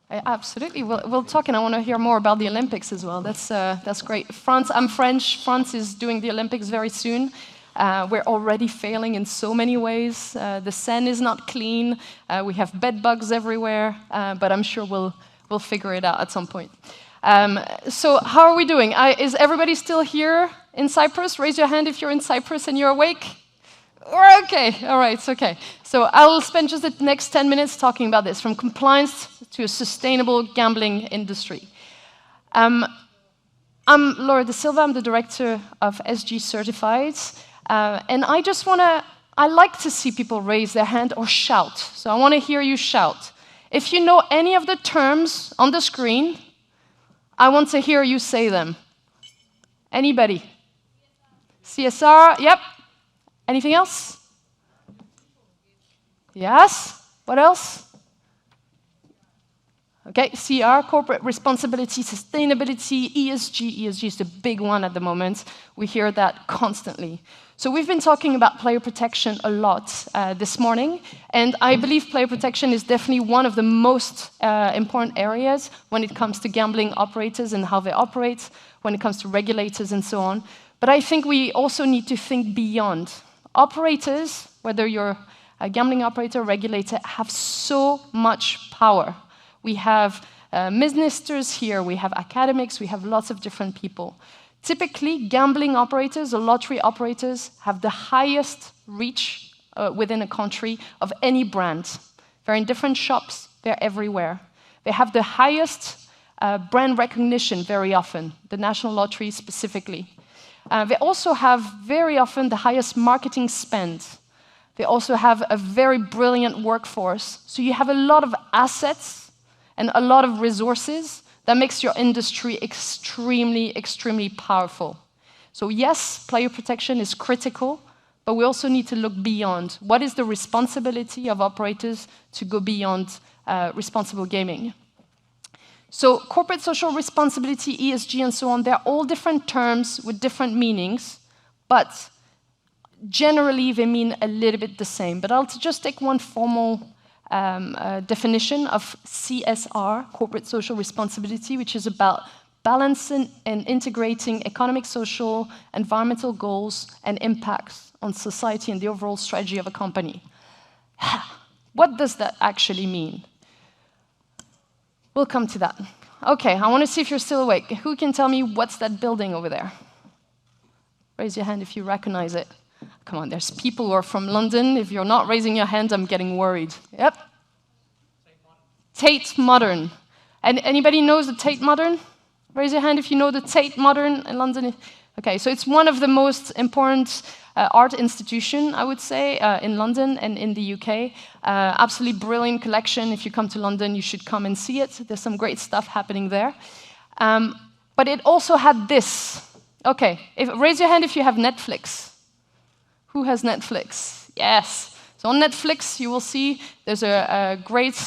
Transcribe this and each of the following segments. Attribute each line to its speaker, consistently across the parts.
Speaker 1: Absolutely. We'll talk, and I want to hear more about the Olympics as well. That's great. France, I'm French. France is doing the Olympics very soon. We're already failing in so many ways. The Seine is not clean. We have bed bugs everywhere, but I'm sure we'll figure it out at some point. So how are we doing? Is everybody still here in Cyprus? Raise your hand if you're in Cyprus and you're awake. We're okay. All right, it's okay. So I'll spend just the next 10 minutes talking about this, from compliance to a sustainable gambling industry. I'm Laura de Silva. I'm the director of SG Certifieds. And I like to see people raise their hand or shout. So I want to hear you shout. If you know any of the terms on the screen, I want to hear you say them. Anybody? CSR, yep. Anything else? Yes? What else? Okay, CR, corporate responsibility, sustainability, ESG. ESG is the big one at the moment. We hear that constantly. So we've been talking about player protection a lot this morning, and I believe player protection is definitely one of the most important areas when it comes to gambling operators and how they operate, when it comes to regulators and so on. But I think we also need to think beyond. Operators, whether you're a gambling operator or regulator, have so much power. We have ministers here, we have academics, we have lots of different people. Typically, gambling operators or lottery operators have the highest reach within a country of any brand. They're in different shops, they're everywhere. They have the highest brand recognition very often, the national lottery specifically. They also have very often the highest marketing spend. They also have a very brilliant workforce. So you have a lot of assets and a lot of resources that makes your industry extremely, extremely powerful. So yes, player protection is critical, but we also need to look beyond. What is the responsibility of operators to go beyond responsible gaming? So corporate social responsibility, ESG, and so on, they're all different terms with different meanings, but generally they mean a little bit the same. But I'll just take one formal definition of CSR, corporate social responsibility, which is about balancing and integrating economic, social, environmental goals and impacts on society and the overall strategy of a company. What does that actually mean? We'll come to that. Okay, I want to see if you're still awake. Who can tell me what's that building over there? Raise your hand if you recognize it. Come on, there's people who are from London. If you're not raising your hand, I'm getting worried. Yep. Tate Modern. And anybody knows the Tate Modern? Raise your hand if you know the Tate Modern in London. Okay, so it's one of the most important art institution, I would say, in London and in the UK. Absolutely brilliant collection. If you come to London, you should come and see it. There's some great stuff happening there. But it also had this. Okay, raise your hand if you have Netflix. Who has Netflix? Yes. So on Netflix, you will see there's a great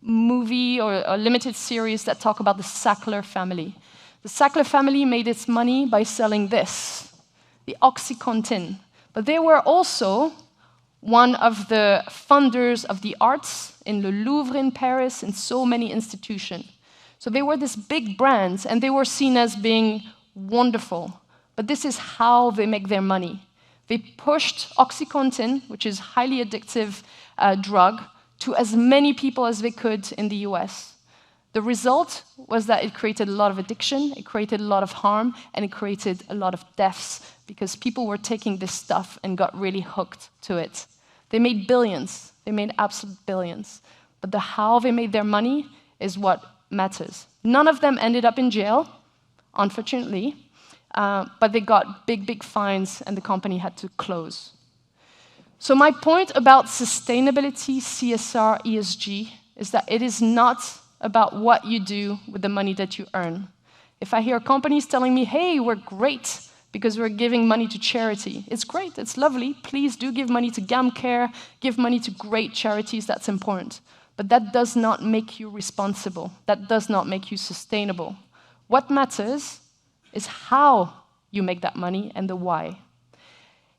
Speaker 1: movie or a limited series that talk about the Sackler family. The Sackler family made its money by selling this, the OxyContin. But they were also one of the funders of the arts in the Louvre in Paris and so many institutions. So they were this big brands, and they were seen as being wonderful. But this is how they make their money. They pushed OxyContin, which is a highly addictive drug, to as many people as they could in the US. The result was that it created a lot of addiction, it created a lot of harm, and it created a lot of deaths because people were taking this stuff and got really hooked to it. They made billions. They made absolute billions. But the how they made their money is what matters. None of them ended up in jail, unfortunately, but they got big, big fines, and the company had to close. So my point about sustainability, CSR, ESG, is that it is not about what you do with the money that you earn. If I hear companies telling me, hey, we're great because we're giving money to charity, it's great, it's lovely, please do give money to GamCare, give money to great charities, that's important. But that does not make you responsible. That does not make you sustainable. What matters is how you make that money and the why.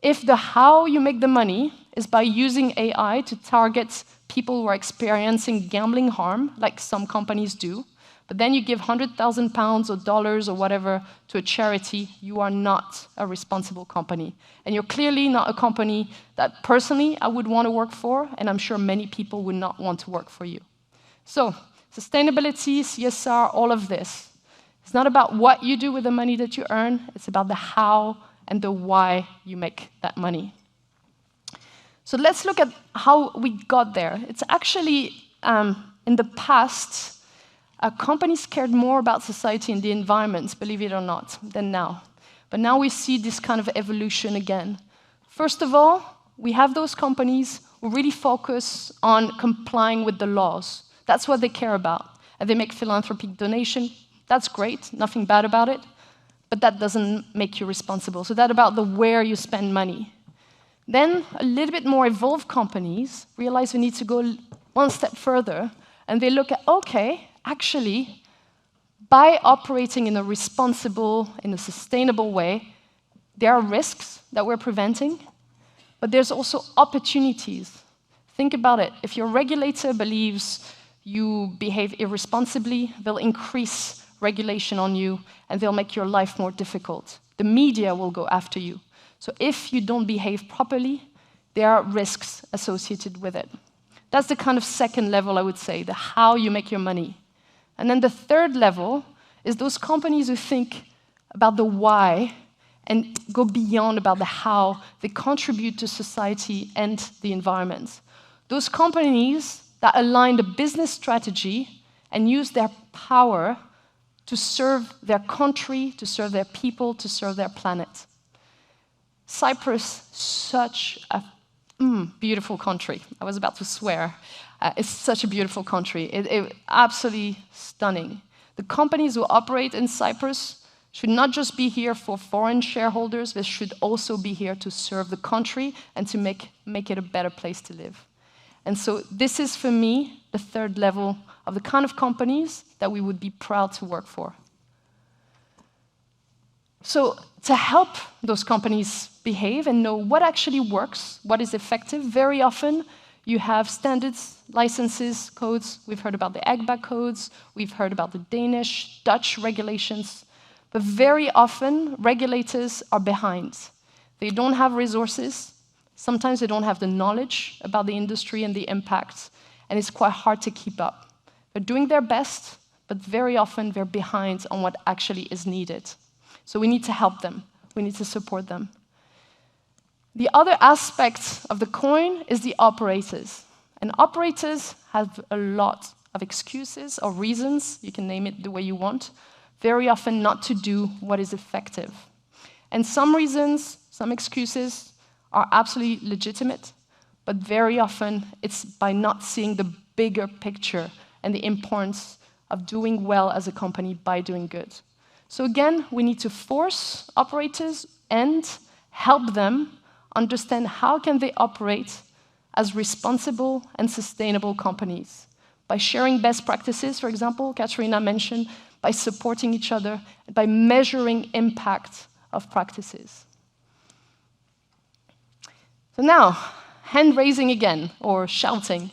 Speaker 1: If the how you make the money is by using AI to target people who are experiencing gambling harm, like some companies do, but then you give £100,000 or dollars or whatever to a charity, you are not a responsible company. And you're clearly not a company that personally I would want to work for, and I'm sure many people would not want to work for you. So, sustainability, CSR, all of this. It's not about what you do with the money that you earn, it's about the how and the why you make that money. So let's look at how we got there. It's actually, in the past, companies cared more about society and the environment, believe it or not, than now. But now we see this kind of evolution again. First of all, we have those companies who really focus on complying with the laws. That's what they care about. And they make philanthropic donation. That's great, nothing bad about it. But that doesn't make you responsible. So that's about the where you spend money. Then a little bit more evolved companies realize we need to go one step further, and they look at, okay, actually, by operating in a responsible, in a sustainable way, there are risks that we're preventing, but there's also opportunities. Think about it. If your regulator believes you behave irresponsibly, they'll increase regulation on you, and they'll make your life more difficult. The media will go after you. So if you don't behave properly, there are risks associated with it. That's the kind of second level, I would say, the how you make your money. And then the third level is those companies who think about the why and go beyond about the how they contribute to society and the environment. Those companies that align the business strategy and use their power to serve their country, to serve their people, to serve their planet. Cyprus, such a beautiful country. I was about to swear. It's such a beautiful country. It's absolutely stunning. The companies who operate in Cyprus should not just be here for foreign shareholders, they should also be here to serve the country and to make it a better place to live. And so this is, for me, the third level of the kind of companies that we would be proud to work for. So to help those companies behave and know what actually works, what is effective, very often you have standards, licenses, codes. We've heard about the EGBA codes, we've heard about the Danish, Dutch regulations, but very often regulators are behind. They don't have resources, sometimes they don't have the knowledge about the industry and the impacts, and it's quite hard to keep up. They're doing their best, but very often they're behind on what actually is needed. So we need to help them. We need to support them. The other aspect of the coin is the operators. And operators have a lot of excuses or reasons, you can name it the way you want, very often not to do what is effective. And some reasons, some excuses are absolutely legitimate, but very often it's by not seeing the bigger picture and the importance of doing well as a company by doing good. So again, we need to force operators and help them understand how can they operate as responsible and sustainable companies. By sharing best practices, for example, Katerina mentioned, by supporting each other, by measuring impact of practices. So now, hand raising again, or shouting.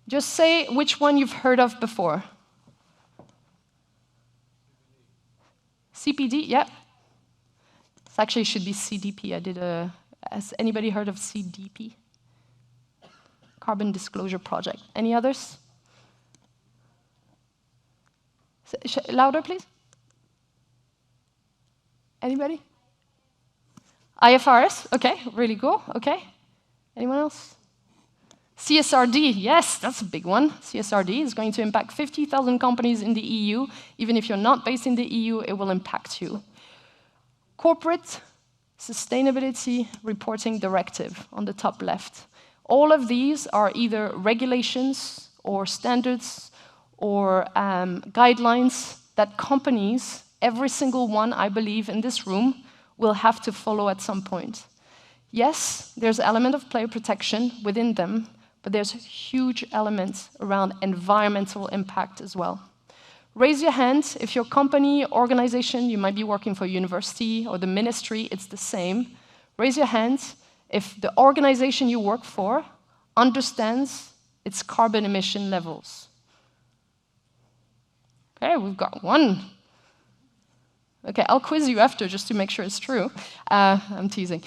Speaker 1: Just say which one you've heard of before. CPD, yeah. It actually should be CDP. Has anybody heard of CDP? Carbon Disclosure Project. Any others? Louder, please. Anybody? IFRS, okay, really cool, okay. Anyone else? CSRD, yes, that's a big one. CSRD is going to impact 50,000 companies in the EU. Even if you're not based in the EU, it will impact you. Corporate Sustainability Reporting Directive on the top left. All of these are either regulations or standards or guidelines that companies, every single one, I believe, in this room, will have to follow at some point. Yes, there's an element of player protection within them, but there's huge elements around environmental impact as well. Raise your hand if your company, organization, you might be working for a university or the ministry, it's the same. Raise your hand if the organization you work for understands its carbon emission levels. Okay, we've got one. Okay, I'll quiz you after just to make sure it's true. I'm teasing.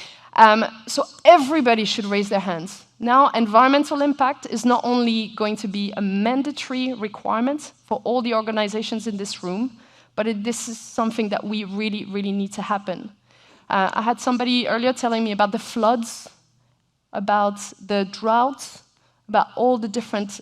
Speaker 1: So everybody should raise their hands. Now, environmental impact is not only going to be a mandatory requirement for all the organizations in this room, but this is something that we really, really need to happen. I had somebody earlier telling me about the floods, about the droughts, about all the different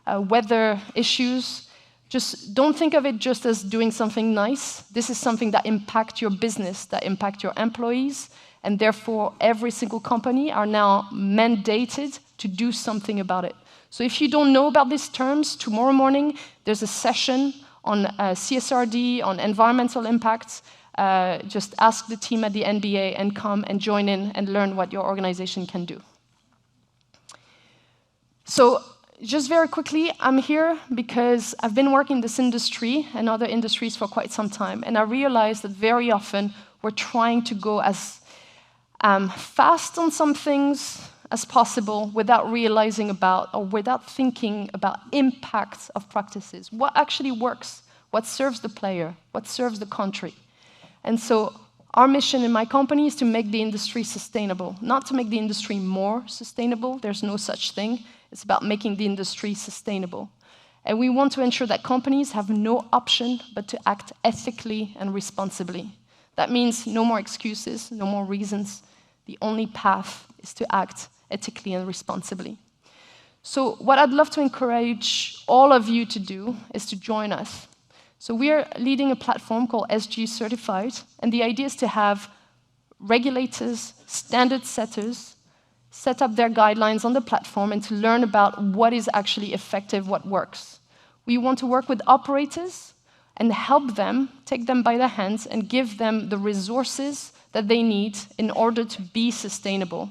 Speaker 1: weather issues. Just don't think of it just as doing something nice. This is something that impacts your business, that impacts your employees, and therefore every single company are now mandated to do something about it. So if you don't know about these terms, tomorrow morning there's a session on CSRD, on environmental impacts. Just ask the team at the NBA and come and join in and learn what your organization can do. So just very quickly, I'm here because I've been working in this industry and other industries for quite some time, and I realized that very often we're trying to go as fast on some things as possible without realizing about or without thinking about impacts of practices. What actually works? What serves the player? What serves the country? And so our mission in my company is to make the industry sustainable, not to make the industry more sustainable. There's no such thing. It's about making the industry sustainable. And we want to ensure that companies have no option but to act ethically and responsibly. That means no more excuses, no more reasons. The only path is to act ethically and responsibly. So what I'd love to encourage all of you to do is to join us. So we are leading a platform called SG Certified, and the idea is to have regulators, standard setters, set up their guidelines on the platform and to learn about what is actually effective, what works. We want to work with operators and help them, take them by the hands and give them the resources that they need in order to be sustainable.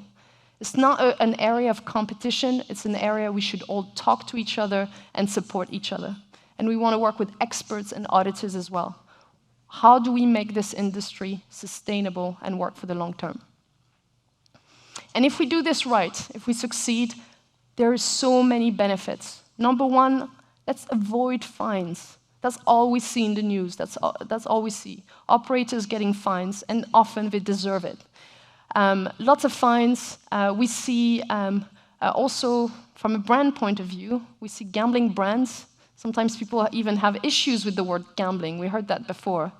Speaker 1: It's not an area of competition, it's an area we should all talk to each other and support each other. And we want to work with experts and auditors as well. How do we make this industry sustainable and work for the long term? And if we do this right, if we succeed, there are so many benefits. Number one, let's avoid fines. That's all we see in the news. That's all we see. Operators getting fines, and often they deserve it. Lots of fines. We see also, from a brand point of view, we see gambling brands. Sometimes people even have issues with the word gambling. We heard that before.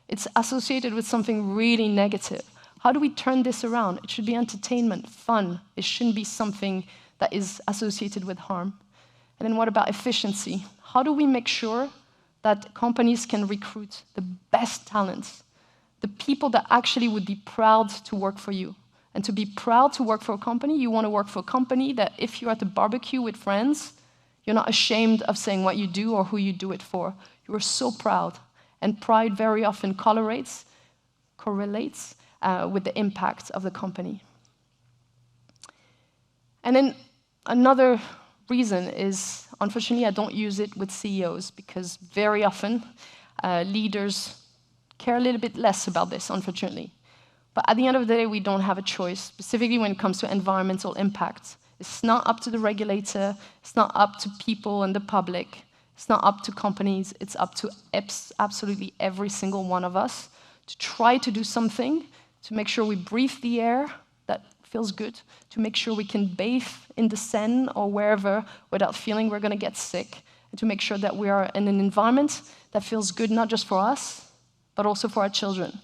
Speaker 1: It's associated with something really negative. How do we turn this around? It should be entertainment, fun. It shouldn't be something that is associated with harm. And then what about efficiency? How do we make sure that companies can recruit the best talents, the people that actually would be proud to work for you? And to be proud to work for a company, you want to work for a company that if you're at the barbecue with friends, you're not ashamed of saying what you do or who you do it for. You are so proud. And pride very often correlates with the impact of the company. And then another reason is, unfortunately, I don't use it with CEOs because very often leaders care a little bit less about this, unfortunately. But at the end of the day, we don't have a choice, specifically when it comes to environmental impact. It's not up to the regulator, it's not up to people and the public, it's not up to companies, it's up to absolutely every single one of us to try to do something to make sure we breathe the air that feels good, to make sure we can bathe in the Seine or wherever without feeling we're going to get sick, and to make sure that we are in an environment that feels good not just for us, but also for our children.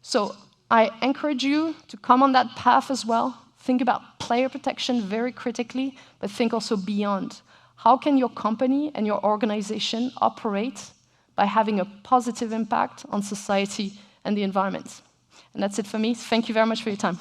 Speaker 1: So I encourage you to come on that path as well. Think about player protection very critically, but think also beyond. How can your company and your organization operate by having a positive impact on society and the environment? And that's it for me. Thank you very much for your time.